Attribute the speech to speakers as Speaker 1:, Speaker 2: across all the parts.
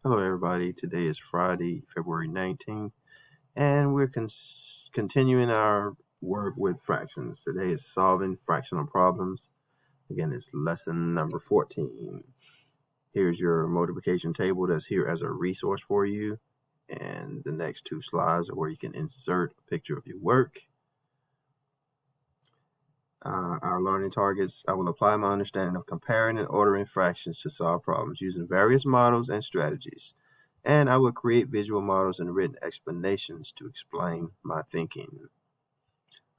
Speaker 1: Hello everybody, today is Friday, February 19th, and we're continuing our work with fractions. Today is solving fractional problems. Again, it's lesson number 14. Here's your multiplication table that's here as a resource for you, and the next two slides are where you can insert a picture of your work. Our learning targets: I will apply my understanding of comparing and ordering fractions to solve problems using various models and strategies. And I will create visual models and written explanations to explain my thinking.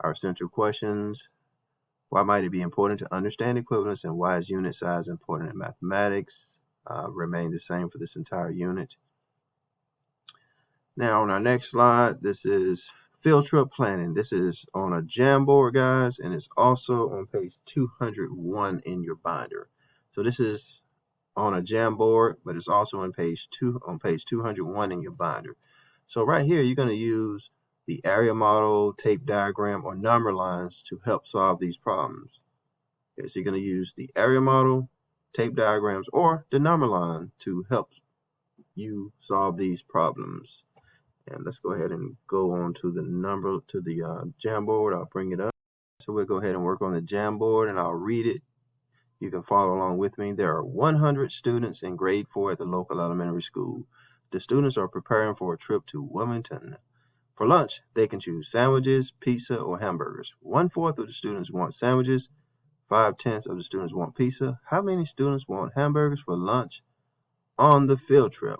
Speaker 1: Our central questions: why might it be important to understand equivalence, and why is unit size important in mathematics? Remain the same for this entire unit. Now on our next slide, this is field trip planning. This is on a Jamboard, guys, and it's also on page 201 in your binder. So this is on a Jamboard, but it's also on page 201 in your binder. So right here, you're going to use the area model, tape diagram, or number lines to help solve these problems. Okay, so you're going to use the area model, tape diagrams, or the number line to help you solve these problems. And let's go ahead and go on to the Jamboard. I'll bring it up. So we'll go ahead and work on the Jamboard, and I'll read it. You can follow along with me. There are 100 students in grade 4 at the local elementary school. The students are preparing for a trip to Wilmington. For lunch, they can choose sandwiches, pizza, or hamburgers. 1/4 of the students want sandwiches. 5/10 of the students want pizza. How many students want hamburgers for lunch on the field trip?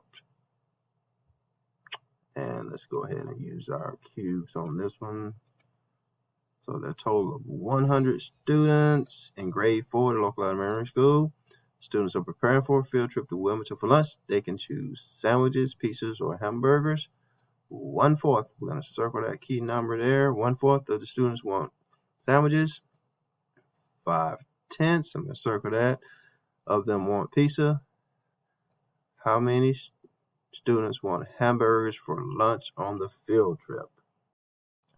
Speaker 1: And let's go ahead and use our cubes on this one. So the total of 100 students in grade 4 at the local elementary school. Students are preparing for a field trip to Wilmington. For lunch, they can choose sandwiches, pizzas, or hamburgers. 1/4, we're going to circle that key number there. 1/4 of the students want sandwiches. 5/10, I'm going to circle that, of them want pizza. How many students want hamburgers for lunch on the field trip?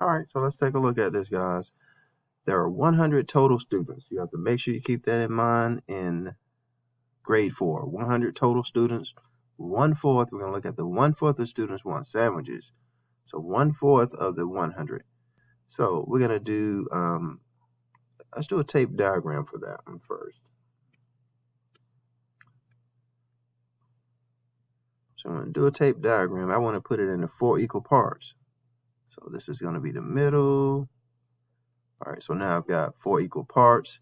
Speaker 1: All right, so let's take a look at this, guys. There are 100 total students. You have to make sure you keep that in mind in grade 4. 100 total students. 1/4, we're going to look at the 1/4 of students want sandwiches. So 1/4 of the 100. So we're going to do, let's do a tape diagram for that one first. So I'm going to do a tape diagram. I want to put it into 4 equal parts. So this is going to be the middle. All right, so now I've got 4 equal parts.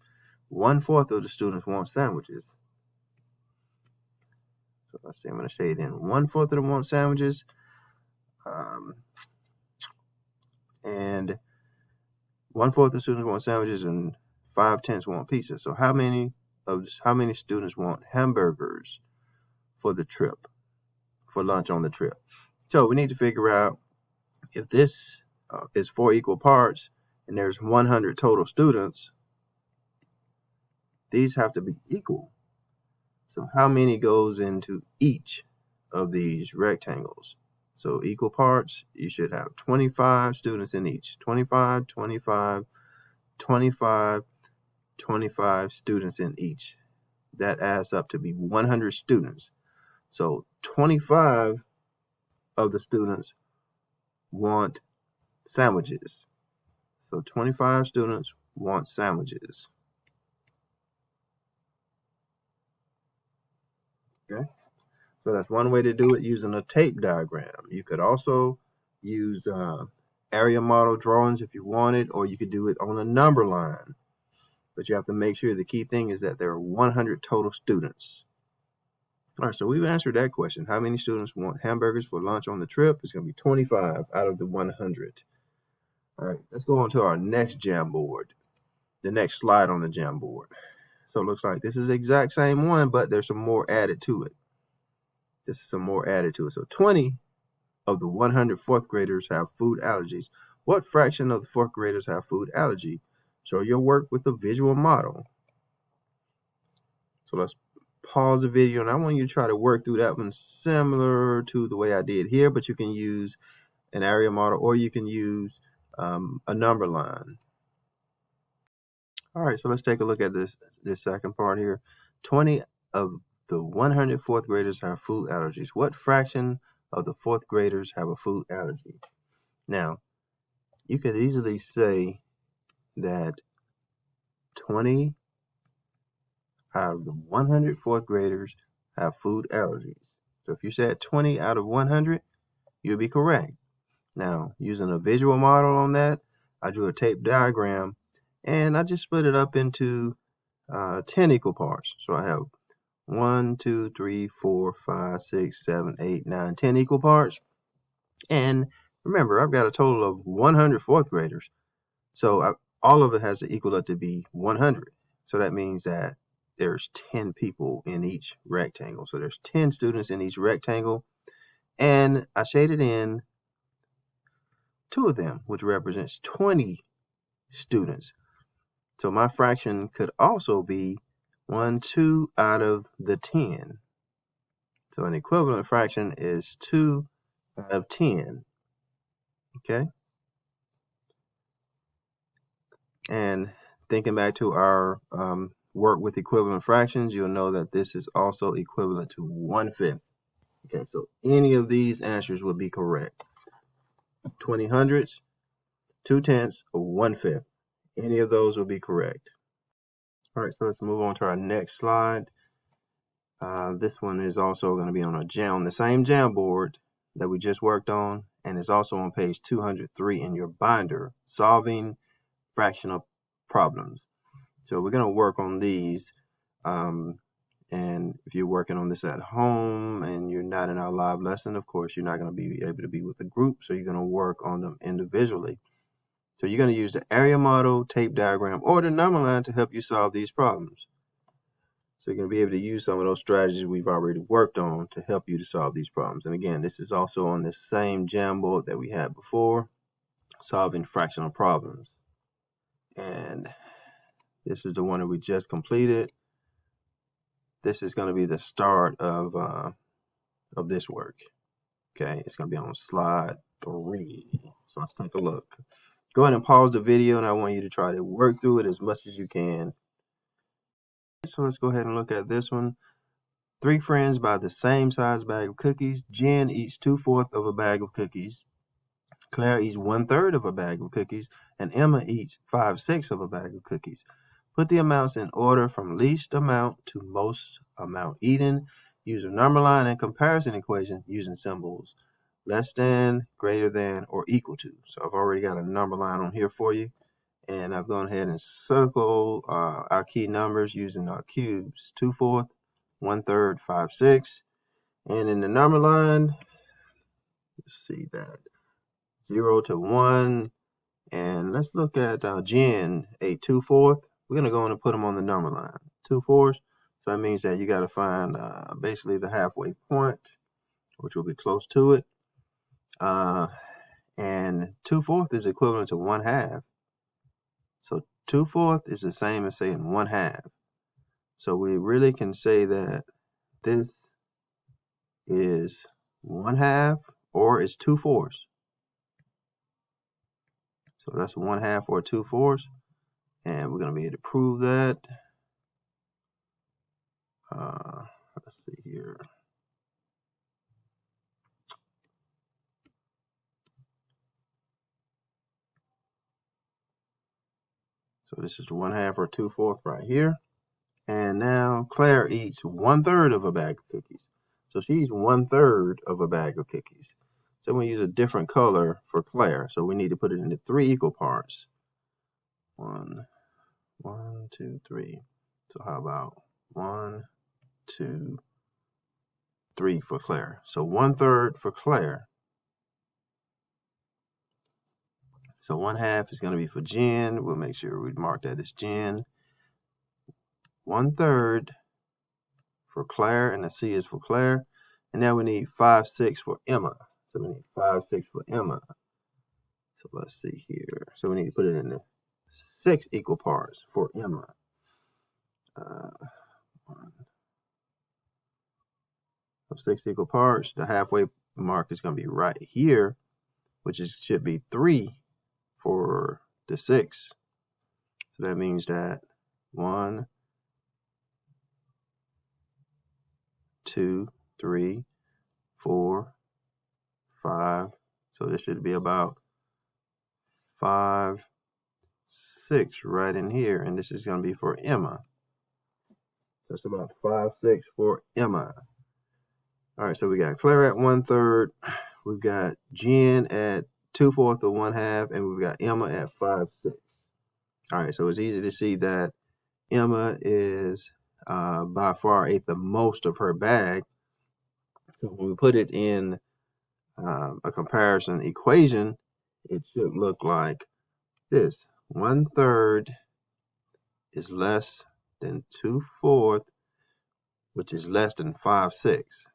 Speaker 1: 1/4 of the students want sandwiches. So let's see, I'm going to shade in. 1/4 of them want sandwiches. And 1/4 of the students want sandwiches, and 5/10 want pizza. So how many students want hamburgers for the trip, for lunch on the trip? So we need to figure out if this is 4 equal parts and there's 100 total students, these have to be equal. So how many goes into each of these rectangles? So equal parts, you should have 25 students in each. 25, 25, 25, 25 students in each. That adds up to be 100 students. So 25 of the students want sandwiches. So 25 students want sandwiches. Okay, so that's one way to do it, using a tape diagram. You could also use area model drawings if you wanted, or you could do it on a number line. But you have to make sure the key thing is that there are 100 total students. All right, so we've answered that question. How many students want hamburgers for lunch on the trip? It's going to be 25 out of the 100. All right, let's go on to our next Jamboard, the next slide on the Jamboard. So it looks like this is the exact same one, but there's some more added to it. So 20 of the 100 fourth graders have food allergies. What fraction of the fourth graders have food allergy? Show your work with a visual model. So let's pause the video, and I want you to try to work through that one similar to the way I did here, but you can use an area model, or you can use a number line. All right, so let's take a look at this second part here. 20 of the 100 fourth graders have food allergies? What fraction of the fourth graders have a food allergy? Now, you could easily say that 20 out of the 100 fourth graders have food allergies. So if you said 20 out of 100, you'll be correct. Now, using a visual model on that, I drew a tape diagram, and I just split it up into 10 equal parts. So I have 1, 2, 3, 4, 5, 6, 7, 8, 9, 10 equal parts. And remember, I've got a total of 100 fourth graders. So all of it has to equal up to be 100. So that means that there's 10 people in each rectangle. So there's 10 students in each rectangle. And I shaded in 2 of them, which represents 20 students. So my fraction could also be 1, 2 out of the 10. So an equivalent fraction is 2 out of 10. Okay? And thinking back to our work with equivalent fractions, you'll know that this is also equivalent to 1/5. Okay, so any of these answers would be correct. 20 hundredths, 2 tenths, or 1/5. Any of those will be correct. All right, so let's move on to our next slide. This one is also going to be on the same Jamboard that we just worked on, and it's also on page 203 in your binder, solving fractional problems. So we're going to work on these, and if you're working on this at home and you're not in our live lesson, of course, you're not going to be able to be with the group, so you're going to work on them individually. So you're going to use the area model, tape diagram, or the number line to help you solve these problems. So you're going to be able to use some of those strategies we've already worked on to help you to solve these problems. And again, this is also on the same Jamboard that we had before, solving fractional problems. And this is the one that we just completed. This is going to be the start of this work. Okay, it's going to be on slide 3. So let's take a look. Go ahead and pause the video, and I want you to try to work through it as much as you can. So let's go ahead and look at this one. 3 friends buy the same size bag of cookies. Jen eats 2/4 of a bag of cookies. Claire eats 1/3 of a bag of cookies, and Emma eats 5/6 of a bag of cookies. Put the amounts in order from least amount to most amount eaten. Use a number line and comparison equation using symbols less than, greater than, or equal to. So I've already got a number line on here for you, and I've gone ahead and circle our key numbers using our cubes: 2/4, 1/3, 5/6, and in the number line, let's see that 0 to 1, and let's look at Jen ate 2/4. We're gonna go in and put them on the number line, 2/4. So that means that you got to find basically the halfway point, which will be close to it. And 2/4 is equivalent to 1/2. So 2/4 is the same as saying 1/2. So we really can say that this is 1/2 or it's 2/4. So that's 1/2 or 2/4. And we're going to be able to prove that. Let's see here. So this is 1/2 or 2/4 right here. And now Claire eats 1/3 of a bag of cookies. So she eats 1/3 of a bag of cookies. So we use a different color for Claire. So we need to put it into 3 equal parts. 1, 2, 3. So how about 1, 2, 3 for Claire? So 1/3 for Claire. So 1/2 is going to be for Jen. We'll make sure we mark that as Jen. 1/3 for Claire, and the C is for Claire. And now we need 5/6 for Emma. So we need 5/6 for Emma. So let's see here. So we need to put it into 6 equal parts for Emma. 6 equal parts. The halfway mark is going to be right here, which should be 3 for the 6. So that means that 1, 2, 3, 4, 5. So this should be about 5, 6 right in here, and this is going to be for Emma. So it's about 5, 6 for Emma. All right, so we got Claire at 1/3. We've got Jen at 2/4 or 1/2, and we've got Emma at 5, 6. All right, so it's easy to see that Emma is by far ate the most of her bag. So when we put it in a comparison equation, it should look like this. 1/3 is less than 2/4, which is less than 5, 6.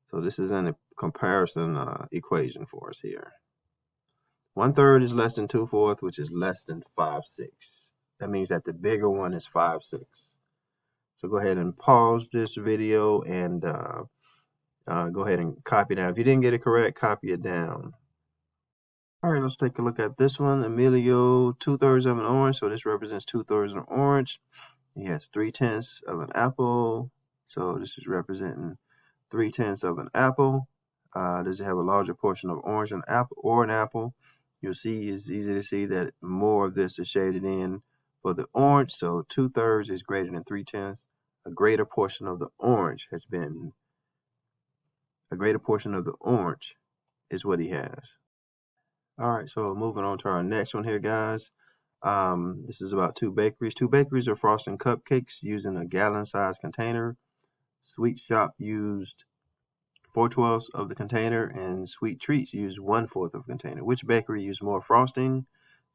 Speaker 1: So this is a comparison equation for us here. 1/3 is less than 2/4, which is less than 5, 6. That means that the bigger one is 5, 6. So go ahead and pause this video and go ahead and copy it down. If you didn't get it correct, copy it down. All right, let's take a look at this one. Emilio, 2/3 of an orange. So this represents 2/3 of an orange. He has 3/10 of an apple. So this is representing 3/10 of an apple. Does it have a larger portion of orange than apple or an apple? You'll see it's easy to see that more of this is shaded in for the orange. So 2/3 is greater than 3/10. A greater portion of the orange is what he has. All right, so moving on to our next one here, guys. This is about 2 bakeries. 2 bakeries are frosting cupcakes using a gallon-sized container. Sweet Shop used 4/12 of the container, and Sweet Treats used 1/4 of the container. Which bakery used more frosting?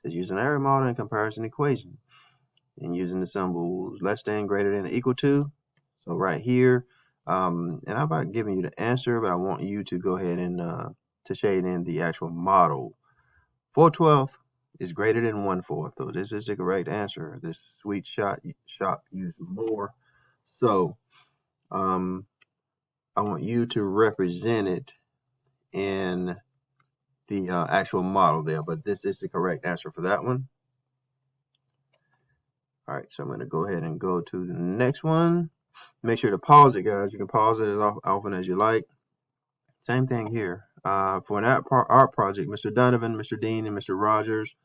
Speaker 1: Is using an area model and comparison equation, and using the symbols less than, greater than, equal to. So right here, and I'm about giving you the answer, but I want you to go ahead and to shade in the actual model. 4/12 is greater than 1/4, so this is the correct answer. This Sweet Shop used more. So I want you to represent it in the actual model there, but this is the correct answer for that one. All right, so I'm going to go ahead and go to the next one. Make sure to pause it, guys. You can pause it as often as you like. Same thing here. For an art project, Mr. Donovan, Mr. Dean, and Mr. Rogers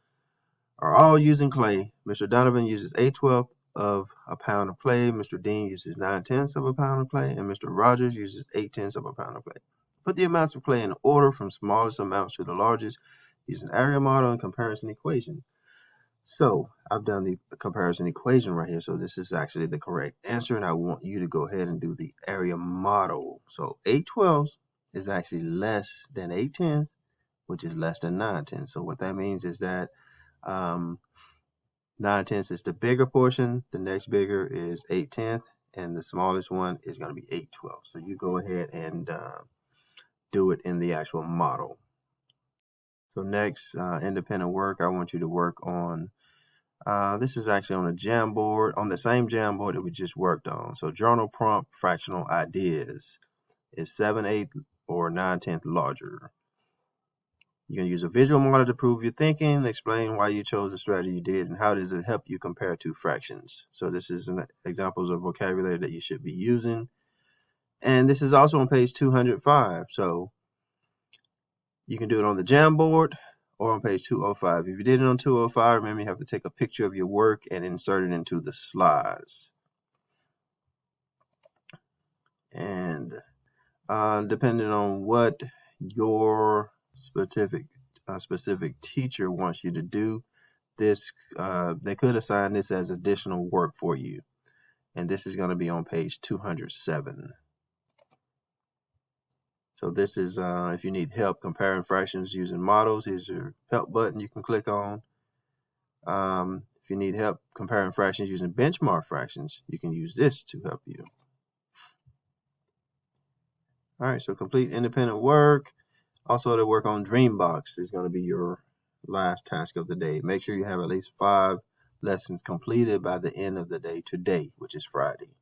Speaker 1: are all using clay. Mr. Donovan uses 8/12 of a pound of clay. Mr. Dean uses 9/10 of a pound of clay, and Mr. Rogers uses 8/10 of a pound of clay. Put the amounts of clay in order from smallest amounts to the largest using area model and comparison equation. So I've done the comparison equation right here. So this is actually the correct answer, and I want you to go ahead and do the area model. So 8/12 is actually less than 8/10, which is less than 9/10. So what that means is that 9/10 is the bigger portion. The next bigger is 8/10, and the smallest one is going to be 8/12. So you go ahead and do it in the actual model. So next, independent work, I want you to work on, this is actually on a Jamboard, on the same Jamboard that we just worked on. So journal prompt, fractional ideas is 7/8 or 9/10 larger. You can use a visual model to prove your thinking, explain why you chose the strategy you did, and how does it help you compare to fractions. So this is examples of vocabulary that you should be using. And this is also on page 205. So you can do it on the Jamboard or on page 205. If you did it on 205, remember you have to take a picture of your work and insert it into the slides. And depending on what your specific teacher wants you to do, this they could assign this as additional work for you. And this is going to be on page 207. So this is if you need help comparing fractions using models, here's your help button you can click on. If you need help comparing fractions using benchmark fractions, you can use this to help you. All right, so complete independent work. Also, to work on Dreambox is going to be your last task of the day. Make sure you have at least 5 lessons completed by the end of the day today, which is Friday.